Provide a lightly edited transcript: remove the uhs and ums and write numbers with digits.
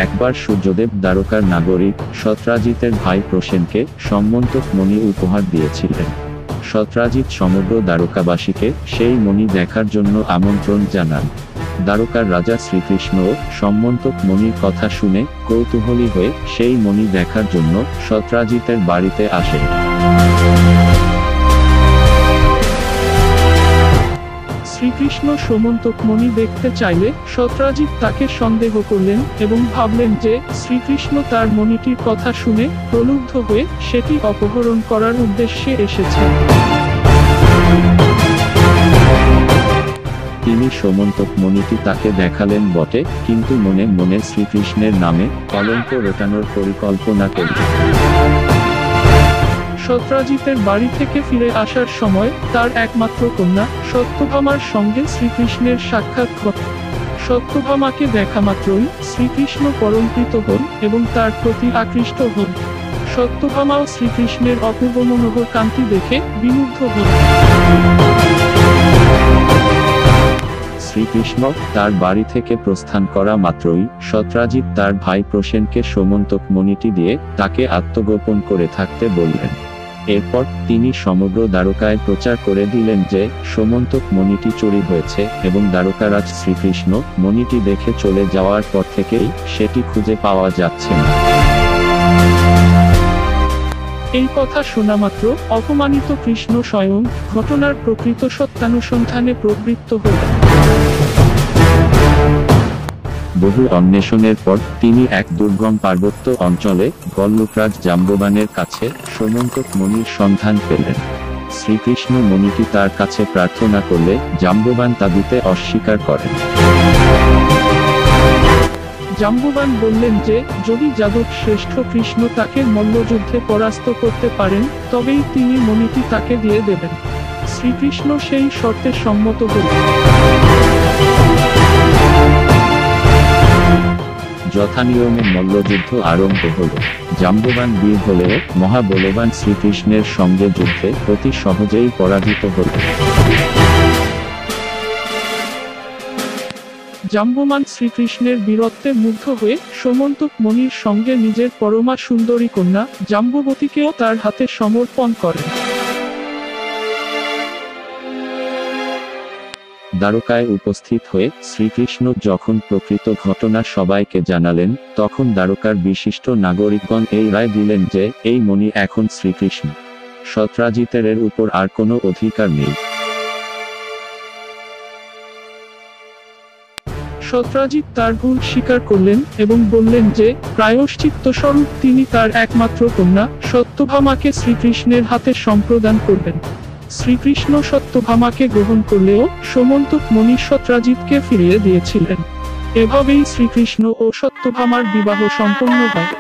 একবার সূর্যদেব দ্বারকার নাগরিক সত্রাজিতের ভাই প্রসেনকে সম্মন্তক মণি উপহার দিয়েছিলেন। সত্রাজিত সমগ্র দ্বারকাবাসীকে সেই মণি দেখার জন্য আমন্ত্রণ জানান। দ্বারকার রাজা শ্রীকৃষ্ণও সম্মন্তক মণির কথা শুনে কৌতূহলী হয়ে সেই মণি দেখার জন্য সত্রাজিতের বাড়িতে আসেন। শ্রীকৃষ্ণ সমন্তক মণি দেখতে চাইলে সত্রাজিত তাকে সন্দেহ করলেন এবং ভাবলেন যে শ্রীকৃষ্ণ তার মণিটির কথা শুনে প্রলুব্ধ হয়ে সেটি অপহরণ করার উদ্দেশ্যে এসেছেন। তিনি সমন্তক মণিটি তাকে দেখালেন বটে, কিন্তু মনে মনে শ্রীকৃষ্ণের নামে কলঙ্ক রটানোর পরিকল্পনা করলেন। সত্রাজিতের বাড়ি থেকে ফিরে আসার সময় তার একমাত্র কন্যা সত্যভামার সঙ্গে শ্রীকৃষ্ণের সাক্ষাৎ ঘটে। সত্যভামাকে দেখা মাত্রই শ্রীকৃষ্ণ পরমকৃত হন এবং তার প্রতি আকৃষ্ট হন। সত্যভামাও শ্রীকৃষ্ণের অপূর্ব মনোহর কান্তি দেখে বিমুগ্ধ হন। শ্রীকৃষ্ণ তার বাড়ি থেকে প্রস্থান করা মাত্রই সত্রাজিত তার ভাই প্রসেনকে সমন্তক মণিটি দিয়ে তাকে আত্মগোপন করে থাকতে বললেন। এরপর তিনি সমগ্র দ্বারকায় প্রচার করে দিলেন যে সমন্তক মণিটি চুরি হয়েছে এবং দ্বারকারাজ শ্রীকৃষ্ণ মণিটি দেখে চলে যাওয়ার পর থেকেই সেটি খুঁজে পাওয়া যাচ্ছে না। এই কথা শোনা মাত্র অপমানিত কৃষ্ণ স্বয়ং ঘটনার প্রকৃত সত্যানুসন্ধানে প্রবৃত্ত হলেন। বহু অন্বেষণের পর তিনি এক দুর্গম পার্বত্য অঞ্চলে গল্লকরাজ জাম্ববানের কাছে সমন্তক মণির সন্ধান পেলেন। শ্রীকৃষ্ণ মণিটি তার কাছে প্রার্থনা করলে জাম্ববান তা দিতে অস্বীকার করেন। জাম্ববান বললেন যে যদি যাদব শ্রেষ্ঠ কৃষ্ণ তাকে মল্লযুদ্ধে পরাস্ত করতে পারেন তবেই তিনি মণিটি তাকে দিয়ে দেবেন। শ্রীকৃষ্ণ সেই শর্তে সম্মত হলেন। যথানিয়মে মল্লযুদ্ধ আরম্ভ হল। জাম্ববান বীর হলেও মহাবলবান শ্রীকৃষ্ণের সঙ্গে যুদ্ধে অতি সহজেই পরাজিত হল। জাম্ববান শ্রীকৃষ্ণের বীরত্বে মুগ্ধ হয়ে সমন্তক মণির সঙ্গে নিজের পরমা সুন্দরী কন্যা জাম্ববতীকেও তার হাতে সমর্পণ করেন। দ্বারকায় উপস্থিত হয়ে শ্রীকৃষ্ণ যখন প্রকৃত ঘটনা সবাইকে জানালেন, তখন দ্বারকার বিশিষ্ট নাগরিকগণ এই রায় দিলেন যে এই মণি এখন শ্রীকৃষ্ণ। সত্রাজিতের এর উপর আর কোনো অধিকার নেই। সত্রাজিত তার ভুল স্বীকার করলেন এবং বললেন যে প্রায়শ্চিত্ত স্বরূপ তিনি তার একমাত্র কন্যা সত্যভামাকে শ্রীকৃষ্ণের হাতে সম্প্রদান করবেন। শ্রীকৃষ্ণ সত্যভামাকে গ্রহণ করলেও সমন্তক মণি সত্রাজিতকে ফিরিয়ে দিয়েছিলেন। এভাবেই শ্রীকৃষ্ণ ও সত্যভামার বিবাহ সম্পন্ন হয়।